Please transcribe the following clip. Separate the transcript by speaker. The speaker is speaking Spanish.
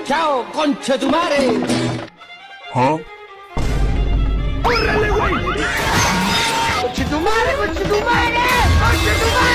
Speaker 1: ¡Chao, concha tu madre!
Speaker 2: ¿Ah?
Speaker 1: ¡Córrele, güey! ¡Concha tu madre, concha tu madre! ¡Concha tu madre!